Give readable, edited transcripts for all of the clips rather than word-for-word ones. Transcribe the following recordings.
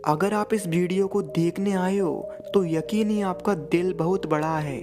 अगर आप इस वीडियो को देखने आए हो तो यकीन ही आपका दिल बहुत बड़ा है।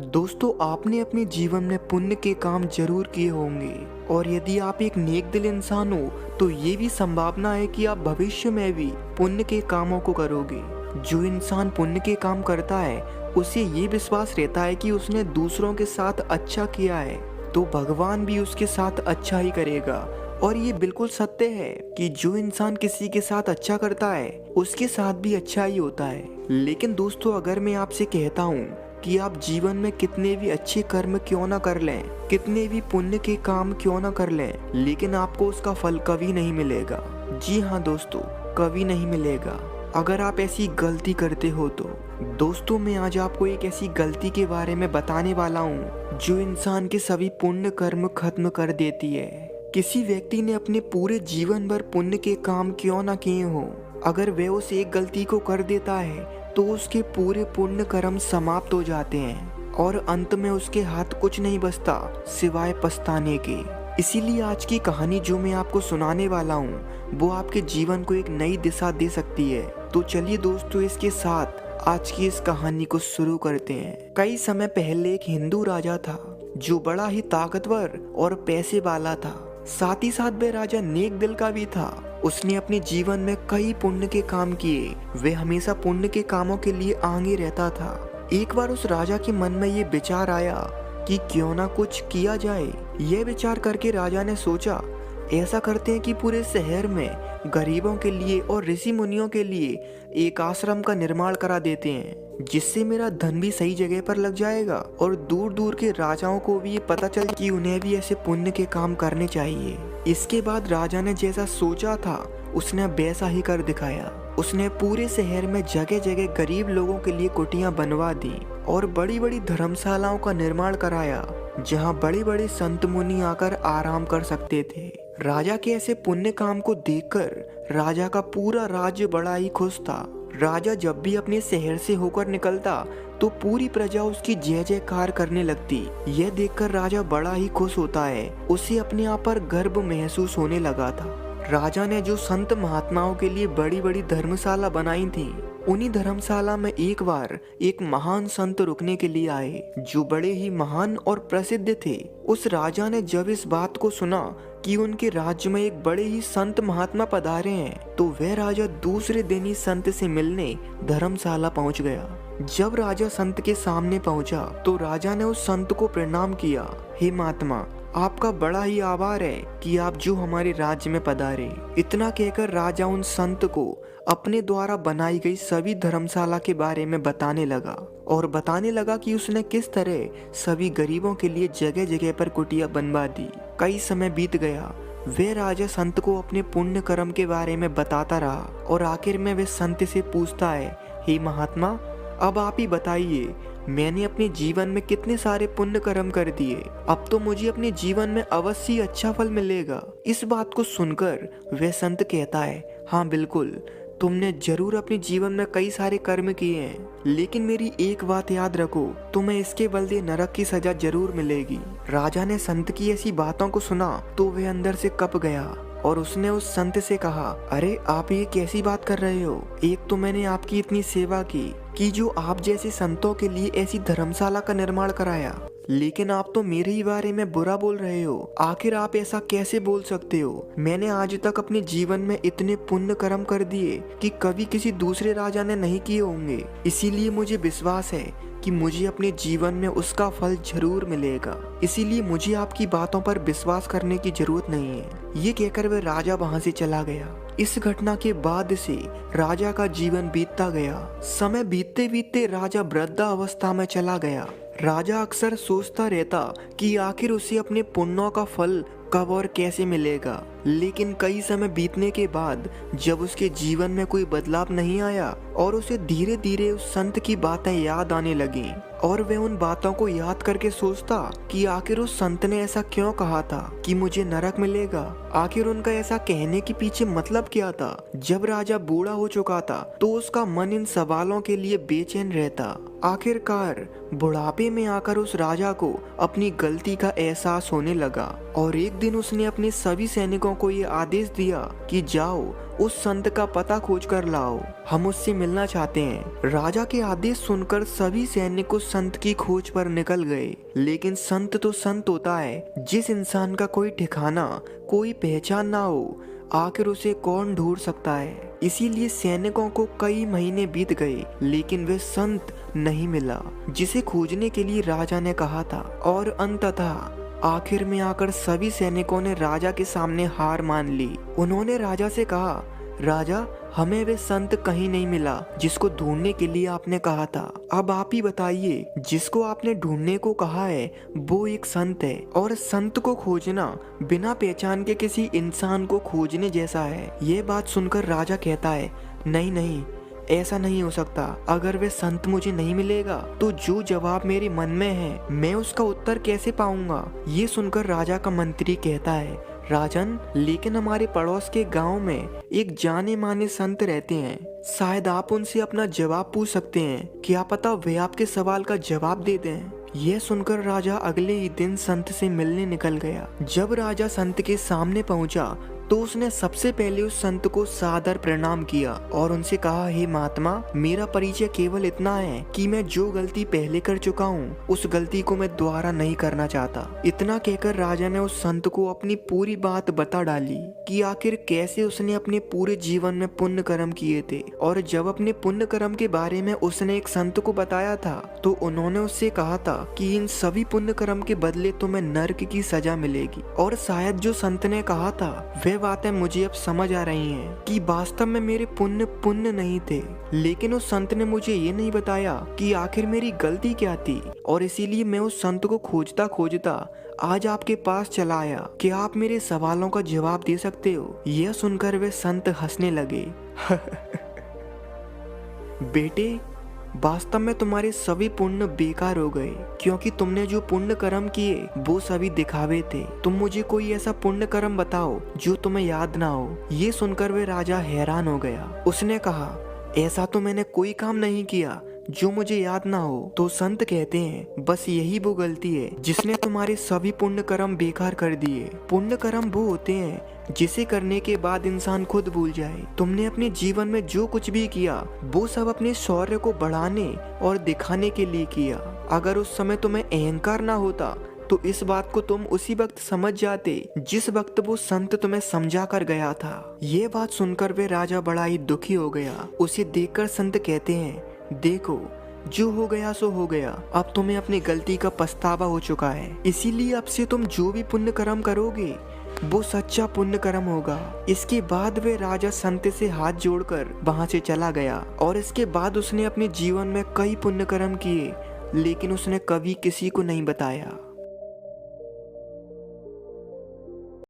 दोस्तों, आपने अपने जीवन में पुण्य के काम जरूर किए होंगे और यदि आप एक नेक दिल इंसान हो तो ये भी संभावना है कि आप भविष्य में भी पुण्य के कामों को करोगे। जो इंसान पुण्य के काम करता है उसे ये विश्वास रहता है कि उसने दूसरों के साथ अच्छा किया है तो भगवान भी उसके साथ अच्छा ही करेगा। और ये बिल्कुल सत्य है कि जो इंसान किसी के साथ अच्छा करता है उसके साथ भी अच्छा ही होता है। लेकिन दोस्तों, अगर मैं आपसे कहता हूँ कि आप जीवन में कितने भी अच्छे कर्म क्यों ना कर लें, कितने भी पुण्य के काम क्यों ना कर लें, लेकिन आपको उसका फल कभी नहीं मिलेगा। जी हाँ दोस्तों, कभी नहीं मिलेगा अगर आप ऐसी गलती करते हो तो। दोस्तों, मैं आज आपको एक ऐसी गलती के बारे में बताने वाला हूँ जो इंसान के सभी पुण्य कर्म खत्म कर देती है। किसी व्यक्ति ने अपने पूरे जीवन भर पुण्य के काम क्यों ना किए हो, अगर वह उस एक गलती को कर देता है तो उसके पूरे पुण्य कर्म समाप्त हो जाते हैं और अंत में उसके हाथ कुछ नहीं बचता सिवाय पछताने के। इसीलिए आज की कहानी जो मैं आपको सुनाने वाला हूँ वो आपके जीवन को एक नई दिशा दे सकती है। तो चलिए दोस्तों, इसके साथ आज की इस कहानी को शुरू करते हैं। कई समय पहले एक हिंदू राजा था जो बड़ा ही ताकतवर और पैसे वाला था। साथ ही साथ वह राजा नेक दिल का भी था। उसने अपने जीवन में कई पुण्य के काम किए। वह हमेशा पुण्य के कामों के लिए आगे रहता था। एक बार उस राजा के मन में ये विचार आया कि क्यों ना कुछ किया जाए। यह विचार करके राजा ने सोचा, ऐसा करते हैं कि पूरे शहर में गरीबों के लिए और ऋषि मुनियों के लिए एक आश्रम का निर्माण करा देते हैं, जिससे मेरा धन भी सही जगह पर लग जाएगा और दूर दूर के राजाओं को भी ये पता चल कि उन्हें भी ऐसे पुण्य के काम करने चाहिए। इसके बाद राजा ने जैसा सोचा था उसने वैसा ही कर दिखाया। उसने पूरे शहर में जगह जगह गरीब लोगों के लिए कुटियां बनवा दी और बड़ी बड़ी धर्मशालाओं का निर्माण कराया जहां बड़े बड़े संत मुनि आकर आराम कर सकते थे। राजा के ऐसे पुण्य काम को देखकर राजा का पूरा राज्य बड़ा ही खुश था। राजा जब भी अपने शहर से होकर निकलता तो पूरी प्रजा उसकी जय जयकार करने लगती। यह देखकर राजा बड़ा ही खुश होता है। उसे अपने आप पर गर्व महसूस होने लगा था। राजा ने जो संत महात्माओं के लिए बड़ी बड़ी धर्मशाला बनाई थी, उन्हीं धर्मशाला में एक बार एक महान संत रुकने के लिए आए जो बड़े ही महान और प्रसिद्ध थे। उस राजा ने जब इस बात को सुना कि उनके राज्य में एक बड़े ही संत महात्मा पधारे हैं तो वह राजा दूसरे दिन ही संत से मिलने धर्मशाला पहुंच गया। जब राजा संत के सामने पहुंचा तो राजा ने उस संत को प्रणाम किया। हे महात्मा, आपका बड़ा ही आभार है कि आप जो हमारे राज्य में पधारे। इतना कहकर राजा उन संत को अपने द्वारा बनाई गई सभी धर्मशाला के बारे में बताने लगा और बताने लगा कि उसने किस तरह सभी गरीबों के लिए जगह जगह पर कुटिया बनवा दी। कई समय बीत गया। वह राजा संत को अपने पुण्य कर्म के बारे में बताता रहा और आखिर में वह संत से पूछता है, हे महात्मा, अब आप ही बताइए, मैंने अपने जीवन में कितने सारे पुण्य कर्म कर दिए, अब तो मुझे अपने जीवन में अवश्य अच्छा फल मिलेगा। इस बात को सुनकर वह संत कहता है, हाँ बिल्कुल, तुमने जरूर अपने जीवन में कई सारे कर्म किए हैं, लेकिन मेरी एक बात याद रखो, तुम्हें इसके बदले नरक की सजा जरूर मिलेगी। राजा ने संत की ऐसी बातों को सुना तो वह अंदर से कँप गया और उसने उस संत से कहा, अरे आप ये कैसी बात कर रहे हो? एक तो मैंने आपकी इतनी सेवा की कि जो आप जैसे संतों के लिए ऐसी धर्मशाला का निर्माण कराया, लेकिन आप तो मेरे ही बारे में बुरा बोल रहे हो। आखिर आप ऐसा कैसे बोल सकते हो? मैंने आज तक अपने जीवन में इतने पुण्य कर्म कर दिए कि कभी किसी दूसरे राजा ने नहीं किए होंगे। इसीलिए मुझे विश्वास है कि मुझे अपने जीवन में उसका फल जरूर मिलेगा। इसीलिए मुझे आपकी बातों पर विश्वास करने की जरूरत नहीं है। ये कहकर वह राजा वहां से चला गया। इस घटना के बाद से राजा का जीवन बीतता गया। समय बीतते बीतते राजा वृद्धावस्था में चला गया। राजा अक्सर सोचता रहता कि आखिर उसे अपने पुण्यों का फल कब और कैसे मिलेगा। लेकिन कई समय बीतने के बाद जब उसके जीवन में कोई बदलाव नहीं आया और उसे धीरे धीरे उस संत की बातें याद आने लगी और वह उन बातों को याद करके सोचता कि आखिर उस संत ने ऐसा क्यों कहा था कि मुझे नरक मिलेगा। आखिर उनका ऐसा कहने के पीछे मतलब क्या था। जब राजा बूढ़ा हो चुका था तो उसका मन इन सवालों के लिए बेचैन रहता। आखिरकार बुढ़ापे में आकर उस राजा को अपनी गलती का एहसास होने लगा और एक दिन उसने अपने सभी सैनिकों को ये आदेश दिया कि जाओ उस संत का पता खोज कर लाओ, हम उससे मिलना चाहते हैं। राजा के आदेश सुनकर सभी सैनिक उस संत की खोज पर निकल गए। लेकिन संत तो संत होता है, जिस इंसान का कोई ठिकाना, कोई पहचान ना हो, आखिर उसे कौन ढूंढ सकता है। इसीलिए सैनिकों को कई महीने बीत गए, लेकिन वे संत नहीं मिला जिसे खोजने के लिए राजा ने कहा था। और अंततः आखिर में आकर सभी सैनिकों ने राजा के सामने हार मान ली। उन्होंने राजा से कहा, राजा, हमें वे संत कहीं नहीं मिला जिसको ढूंढने के लिए आपने कहा था। अब आप ही बताइए, जिसको आपने ढूंढने को कहा है वो एक संत है, और संत को खोजना बिना पहचान के किसी इंसान को खोजने जैसा है। ये बात सुनकर राजा कहता है, नहीं नहीं, ऐसा नहीं हो सकता। अगर वे संत मुझे नहीं मिलेगा तो जो जवाब मेरे मन में है मैं उसका उत्तर कैसे पाऊंगा। ये सुनकर राजा का मंत्री कहता है, राजन, लेकिन हमारे पड़ोस के गांव में एक जाने माने संत रहते हैं, शायद आप उनसे अपना जवाब पूछ सकते हैं, क्या पता वे आपके सवाल का जवाब दे दें। यह सुनकर राजा अगले ही दिन संत से मिलने निकल गया। जब राजा संत के सामने पहुंचा तो उसने सबसे पहले उस संत को सादर प्रणाम किया और उनसे कहा, हे महात्मा, मेरा परिचय केवल इतना है कि मैं जो गलती पहले कर चुका हूँ उस गलती को मैं दोबारा नहीं करना चाहता। इतना कहकर राजा ने उस संत को अपनी पूरी बात बता डाली कि आखिर कैसे उसने अपने पूरे जीवन में पुण्य कर्म किए थे। और जब अपने पुण्य कर्म के बारे में उसने एक संत को बताया था तो उन्होंने उससे कहा था कि इन सभी पुण्य कर्म के बदले तुम्हें नर्क की सजा मिलेगी। और शायद जो संत ने कहा था वह बातें मुझे अब समझ आ रही हैं कि वास्तव में मेरे पुण्य नहीं थे, लेकिन उस संत ने मुझे ये नहीं बताया कि आखिर मेरी गलती क्या थी। और इसीलिए मैं उस संत को खोजता खोजता आज आपके पास चला आया। क्या आप मेरे सवालों का जवाब दे सकते हो? यह सुनकर वे संत हंसने लगे। बेटे, वास्तव में तुम्हारे सभी पुण्य बेकार हो गए, क्योंकि तुमने जो पुण्य कर्म किए वो सभी दिखावे थे। तुम मुझे कोई ऐसा पुण्य कर्म बताओ जो तुम्हें याद ना हो। ये सुनकर वे राजा हैरान हो गया। उसने कहा, ऐसा तो मैंने कोई काम नहीं किया जो मुझे याद ना हो। तो संत कहते हैं, बस यही वो गलती है जिसने तुम्हारे सभी पुण्य कर्म बेकार कर दिए। पुण्य कर्म वो होते हैं जिसे करने के बाद इंसान खुद भूल जाए। तुमने अपने जीवन में जो कुछ भी किया वो सब अपने शौर्य को बढ़ाने और दिखाने के लिए किया। अगर उस समय तुम्हें अहंकार ना होता तो इस बात को तुम उसी वक्त समझ जाते जिस वक्त वो संत तुम्हें समझा कर गया था। ये बात सुनकर वे राजा बड़ा ही दुखी हो गया। उसे देखकर संत कहते हैं, देखो, जो हो गया सो हो गया। अब तुम्हें अपनी गलती का पछतावा हो चुका है, इसीलिए अब से तुम जो भी पुण्य कर्म करोगे वो सच्चा पुण्य कर्म होगा। इसके बाद वे राजा संत से हाथ जोड़कर वहां से चला गया। और इसके बाद उसने अपने जीवन में कई पुण्य कर्म किए, लेकिन उसने कभी किसी को नहीं बताया।